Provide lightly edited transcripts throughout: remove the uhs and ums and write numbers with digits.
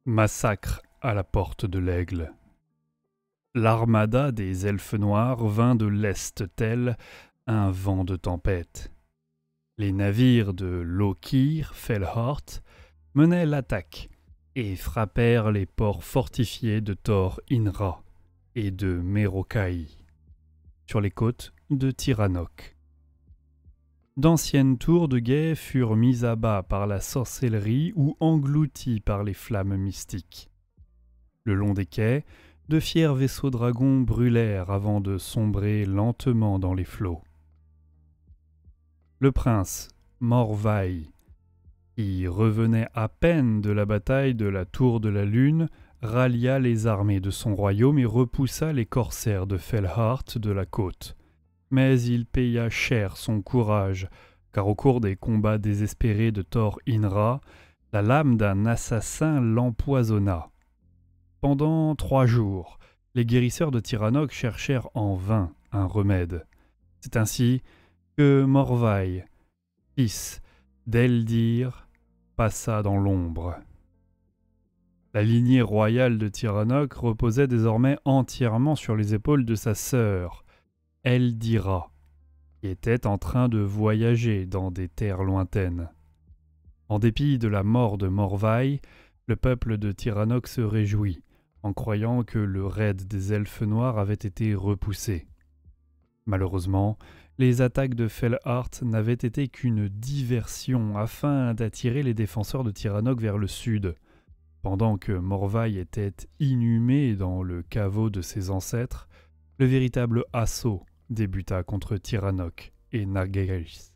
Massacre à la porte de l'Aigle. L'armada des elfes noirs vint de l'est tel un vent de tempête. Les navires de Lokir, Felhort, menaient l'attaque et frappèrent les ports fortifiés de Thor Inra et de Merokai, sur les côtes de Tiranoc. D'anciennes tours de guet furent mises à bas par la sorcellerie ou englouties par les flammes mystiques. Le long des quais, de fiers vaisseaux dragons brûlèrent avant de sombrer lentement dans les flots. Le prince, Morvaï, qui revenait à peine de la bataille de la Tour de la Lune, rallia les armées de son royaume et repoussa les corsaires de Felhart de la côte. Mais il paya cher son courage, car au cours des combats désespérés de Thor Inra, la lame d'un assassin l'empoisonna. Pendant 3 jours, les guérisseurs de Tiranoc cherchèrent en vain un remède. C'est ainsi que Morvaï, fils d'Eldir, passa dans l'ombre. La lignée royale de Tiranoc reposait désormais entièrement sur les épaules de sa sœur, Eldira, qui était en train de voyager dans des terres lointaines. En dépit de la mort de Morvaï, le peuple de Tiranoc se réjouit, en croyant que le raid des elfes noirs avait été repoussé. Malheureusement, les attaques de Felhart n'avaient été qu'une diversion afin d'attirer les défenseurs de Tiranoc vers le sud. Pendant que Morvaï était inhumé dans le caveau de ses ancêtres, le véritable assaut débuta contre Tiranoc et Nagarith.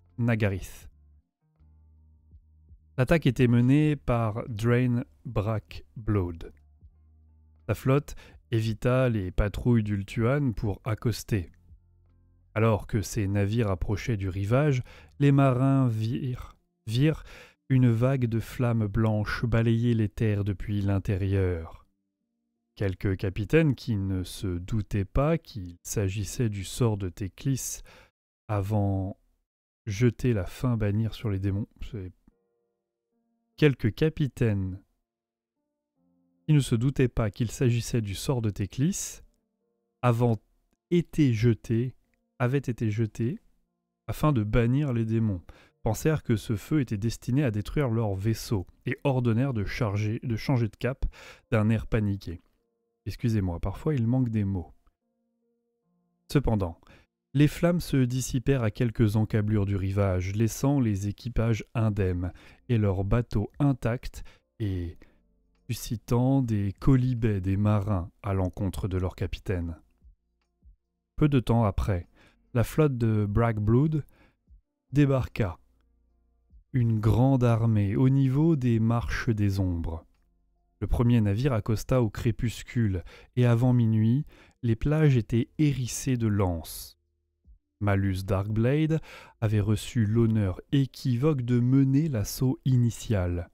L'attaque était menée par Drain Brackblood. Sa flotte évita les patrouilles d'Ultuan pour accoster. Alors que ces navires approchaient du rivage, les marins virent une vague de flammes blanches balayer les terres depuis l'intérieur. Quelques capitaines qui ne se doutaient pas qu'il s'agissait du sort de Théclis avant jeter la fin bannir sur les démons. Quelques capitaines qui ne se doutaient pas qu'il s'agissait du sort de Théclis avaient été jetés afin de bannir les démons, pensèrent que ce feu était destiné à détruire leur vaisseau et ordonnèrent de changer de cap d'un air paniqué. Excusez-moi, parfois il manque des mots. Cependant, les flammes se dissipèrent à quelques encablures du rivage, laissant les équipages indemnes et leurs bateaux intacts et suscitant des quolibets des marins à l'encontre de leur capitaine. Peu de temps après, la flotte de Brackblood débarqua, une grande armée au niveau des marches des ombres. Le premier navire accosta au crépuscule, et avant minuit, les plages étaient hérissées de lances. Malus Darkblade avait reçu l'honneur équivoque de mener l'assaut initial.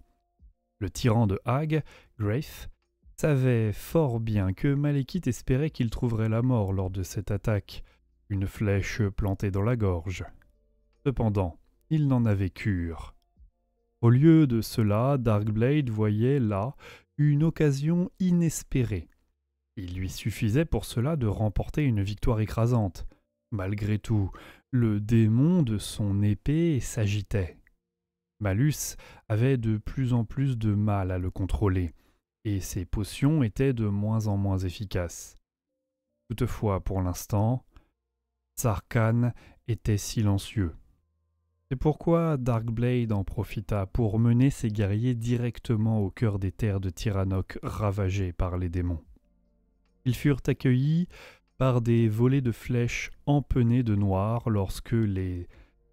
Le tyran de Hag, Graith, savait fort bien que Malekith espérait qu'il trouverait la mort lors de cette attaque, une flèche plantée dans la gorge. Cependant, il n'en avait cure. Au lieu de cela, Darkblade voyait là une occasion inespérée. Il lui suffisait pour cela de remporter une victoire écrasante. Malgré tout, le démon de son épée s'agitait. Malus avait de plus en plus de mal à le contrôler, et ses potions étaient de moins en moins efficaces. Toutefois, pour l'instant, Tsarkan était silencieux. C'est pourquoi Darkblade en profita pour mener ses guerriers directement au cœur des terres de Tiranoc ravagées par les démons. Ils furent accueillis par des volées de flèches empennées de noir lorsque les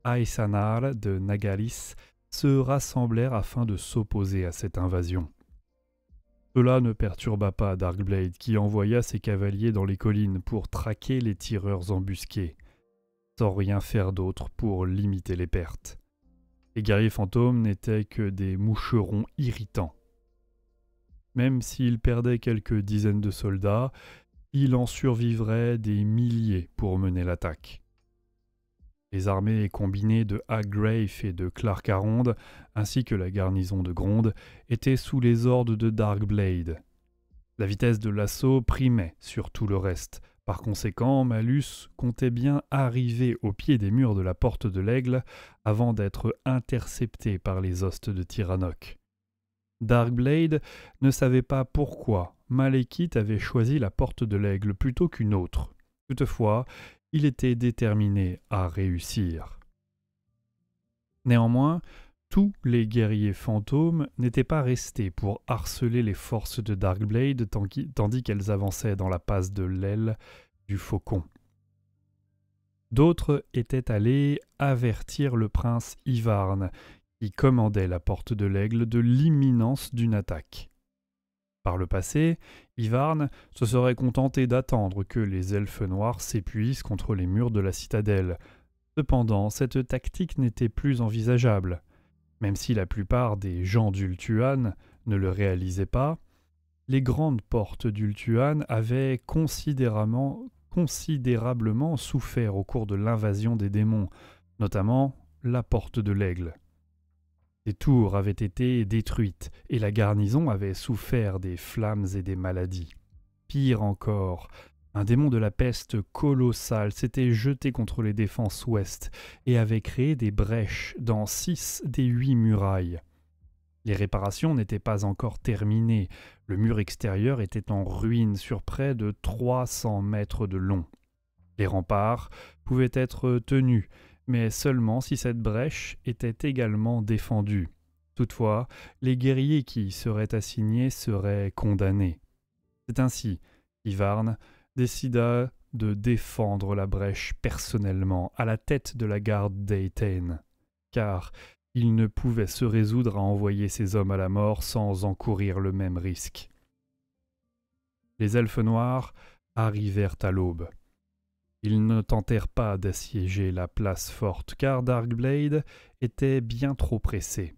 Aesanar de Nagalis se rassemblèrent afin de s'opposer à cette invasion. Cela ne perturba pas Darkblade qui envoya ses cavaliers dans les collines pour traquer les tireurs embusqués, sans rien faire d'autre pour limiter les pertes. Les guerriers fantômes n'étaient que des moucherons irritants. Même s'ils perdaient quelques dizaines de soldats, il en survivrait des milliers pour mener l'attaque. Les armées combinées de Haggrave et de Clark-Aronde, ainsi que la garnison de Gronde, étaient sous les ordres de Darkblade. La vitesse de l'assaut primait sur tout le reste. Par conséquent, Malus comptait bien arriver au pied des murs de la porte de l'Aigle avant d'être intercepté par les hostes de Tiranoc. Darkblade ne savait pas pourquoi Malekith avait choisi la porte de l'Aigle plutôt qu'une autre. Toutefois, il était déterminé à réussir. Néanmoins, tous les guerriers fantômes n'étaient pas restés pour harceler les forces de Darkblade tandis qu'elles avançaient dans la passe de l'aile du faucon. D'autres étaient allés avertir le prince Ivarn, qui commandait la porte de l'Aigle, de l'imminence d'une attaque. Par le passé, Ivarn se serait contenté d'attendre que les elfes noirs s'épuisent contre les murs de la citadelle. Cependant, cette tactique n'était plus envisageable. Même si la plupart des gens d'Ultuan ne le réalisaient pas, les grandes portes d'Ultuan avaient considérablement souffert au cours de l'invasion des démons, notamment la porte de l'Aigle. Les tours avaient été détruites et la garnison avait souffert des flammes et des maladies. Pire encore, un démon de la peste colossal s'était jeté contre les défenses ouest et avait créé des brèches dans 6 des 8 murailles. Les réparations n'étaient pas encore terminées. Le mur extérieur était en ruine sur près de 300 mètres de long. Les remparts pouvaient être tenus, mais seulement si cette brèche était également défendue. Toutefois, les guerriers qui y seraient assignés seraient condamnés. C'est ainsi qu'Ivarn décida de défendre la brèche personnellement à la tête de la garde d'Eithne, car il ne pouvait se résoudre à envoyer ses hommes à la mort sans encourir le même risque. Les elfes noirs arrivèrent à l'aube. Ils ne tentèrent pas d'assiéger la place forte, car Darkblade était bien trop pressé.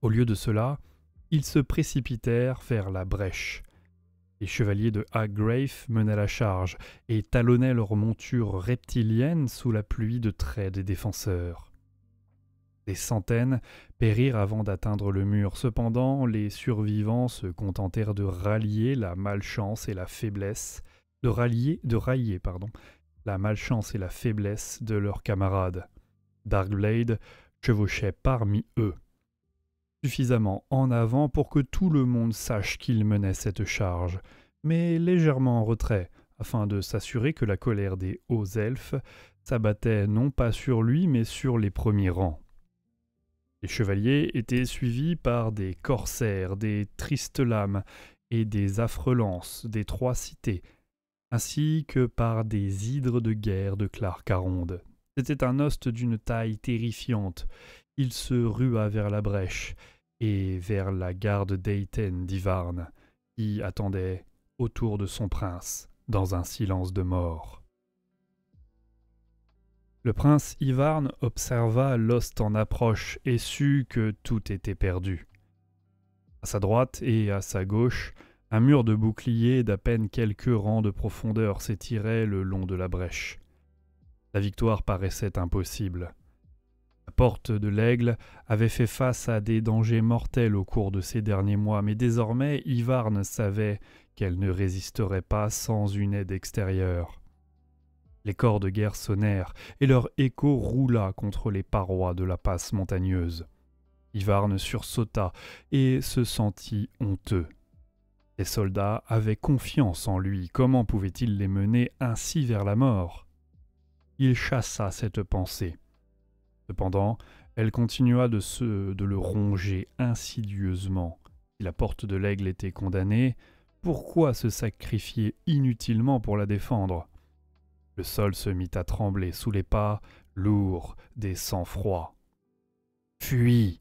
Au lieu de cela, ils se précipitèrent vers la brèche. Les chevaliers de Haggrave menaient la charge et talonnaient leurs montures reptiliennes sous la pluie de traits des défenseurs. Des centaines périrent avant d'atteindre le mur. Cependant, les survivants se contentèrent de rallier la malchance et la faiblesse la malchance et la faiblesse de leurs camarades. Darkblade chevauchait parmi eux, suffisamment en avant pour que tout le monde sache qu'il menait cette charge, mais légèrement en retrait, afin de s'assurer que la colère des hauts elfes s'abattait non pas sur lui, mais sur les premiers rangs. Les chevaliers étaient suivis par des corsaires, des tristes lames et des affreux lances des 3 cités, ainsi que par des hydres de guerre de Clark-Aronde. C'était un hoste d'une taille terrifiante. Il se rua vers la brèche et vers la garde d'Eithne d'Ivarn, qui attendait autour de son prince, dans un silence de mort. Le prince Ivarn observa l'hoste en approche et sut que tout était perdu. À sa droite et à sa gauche, un mur de boucliers d'à peine quelques rangs de profondeur s'étirait le long de la brèche. La victoire paraissait impossible. La porte de l'Aigle avait fait face à des dangers mortels au cours de ces derniers mois, mais désormais Ivarn savait qu'elle ne résisterait pas sans une aide extérieure. Les corps de guerre sonnèrent, et leur écho roula contre les parois de la passe montagneuse. Ivarn sursauta et se sentit honteux. Les soldats avaient confiance en lui, comment pouvait-il les mener ainsi vers la mort? Il chassa cette pensée. Cependant, elle continua de le ronger insidieusement. Si la porte de l'Aigle était condamnée, pourquoi se sacrifier inutilement pour la défendre? Le sol se mit à trembler sous les pas lourds des sangs-froids. « Fuis !»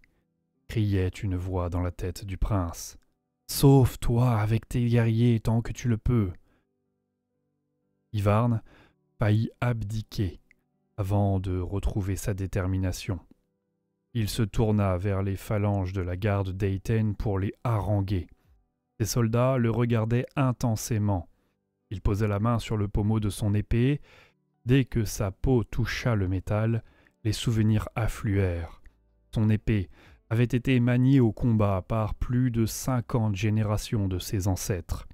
criait une voix dans la tête du prince. « Sauve-toi avec tes guerriers tant que tu le peux !» Ivarn faillit abdiquer avant de retrouver sa détermination. Il se tourna vers les phalanges de la garde d'Eithne pour les haranguer. Ses soldats le regardaient intensément. Il posa la main sur le pommeau de son épée Dès que sa peau toucha le métal, les souvenirs affluèrent. Son épée avait été maniée au combat par plus de 50 générations de ses ancêtres.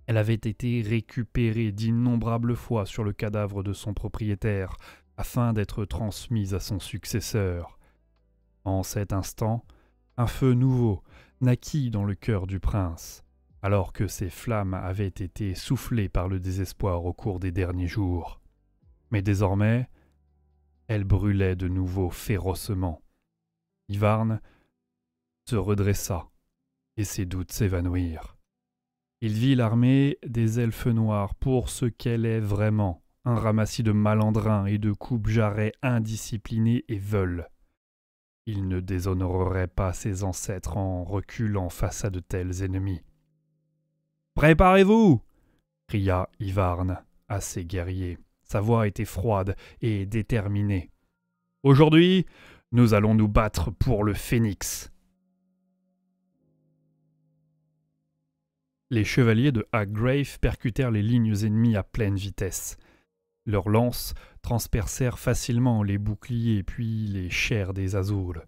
Elle avait été récupérée d'innombrables fois sur le cadavre de son propriétaire, afin d'être transmise à son successeur. En cet instant, un feu nouveau naquit dans le cœur du prince, alors que ses flammes avaient été soufflées par le désespoir au cours des derniers jours. Mais désormais, elle brûlait de nouveau férocement. Hivern se redressa, et ses doutes s'évanouirent. Il vit l'armée des elfes noirs pour ce qu'elle est vraiment, un ramassis de malandrins et de coupe-jarrets indisciplinés et veuls. Il ne déshonorerait pas ses ancêtres en reculant face à de tels ennemis. « Préparez-vous » cria Hivern à ses guerriers. Sa voix était froide et déterminée. « Aujourd'hui, nous allons nous battre pour le phénix. » Les chevaliers de Haggrave percutèrent les lignes ennemies à pleine vitesse. Leurs lances transpercèrent facilement les boucliers puis les chairs des Azouls.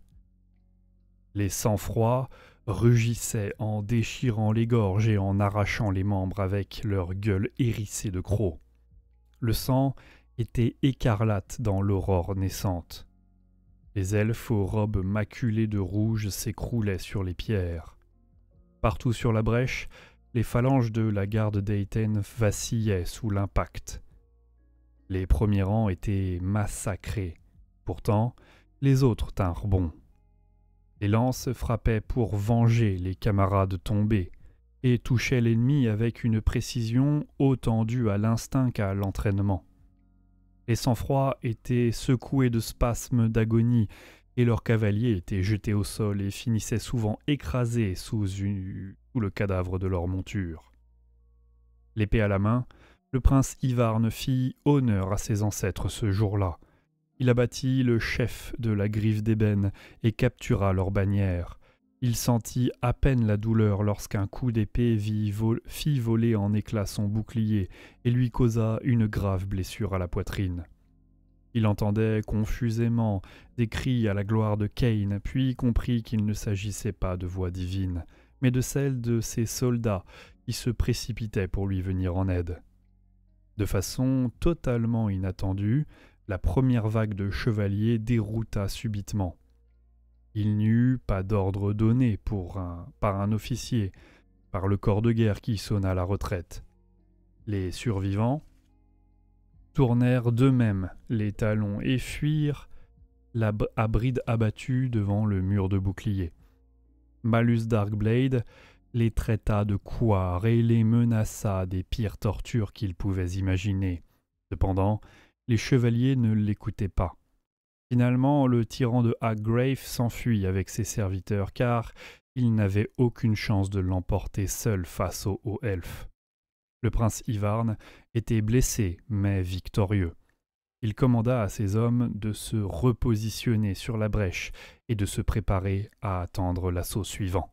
Les sang-froids rugissaient en déchirant les gorges et en arrachant les membres avec leurs gueules hérissées de crocs. Le sang était écarlate dans l'aurore naissante. Les elfes aux robes maculées de rouge s'écroulaient sur les pierres. Partout sur la brèche, les phalanges de la garde d'Eithel vacillaient sous l'impact. Les premiers rangs étaient massacrés. Pourtant, les autres tinrent bon. Les lances frappaient pour venger les camarades tombés et touchaient l'ennemi avec une précision autant due à l'instinct qu'à l'entraînement. Les sang-froids étaient secoués de spasmes d'agonie et leurs cavaliers étaient jetés au sol et finissaient souvent écrasés sous le cadavre de leur monture. L'épée à la main, le prince Hivern fit honneur à ses ancêtres ce jour-là. Il abattit le chef de la griffe d'ébène et captura leur bannière. Il sentit à peine la douleur lorsqu'un coup d'épée fit voler en éclats son bouclier et lui causa une grave blessure à la poitrine. Il entendait confusément des cris à la gloire de Kain, puis comprit qu'il ne s'agissait pas de voix divine, mais de celle de ses soldats qui se précipitaient pour lui venir en aide. De façon totalement inattendue, la première vague de chevaliers dérouta subitement. Il n'y eut pas d'ordre donné par un officier, par le corps de guerre qui sonna la retraite. Les survivants tournèrent d'eux-mêmes les talons et fuirent à bride abattue devant le mur de boucliers. Malus Darkblade les traita de couards et les menaça des pires tortures qu'ils pouvaient imaginer. Cependant, les chevaliers ne l'écoutaient pas. Finalement, le tyran de Haggrave s'enfuit avec ses serviteurs car il n'avait aucune chance de l'emporter seul face aux hauts elfes. Le prince Hivern était blessé mais victorieux. Il commanda à ses hommes de se repositionner sur la brèche et de se préparer à attendre l'assaut suivant.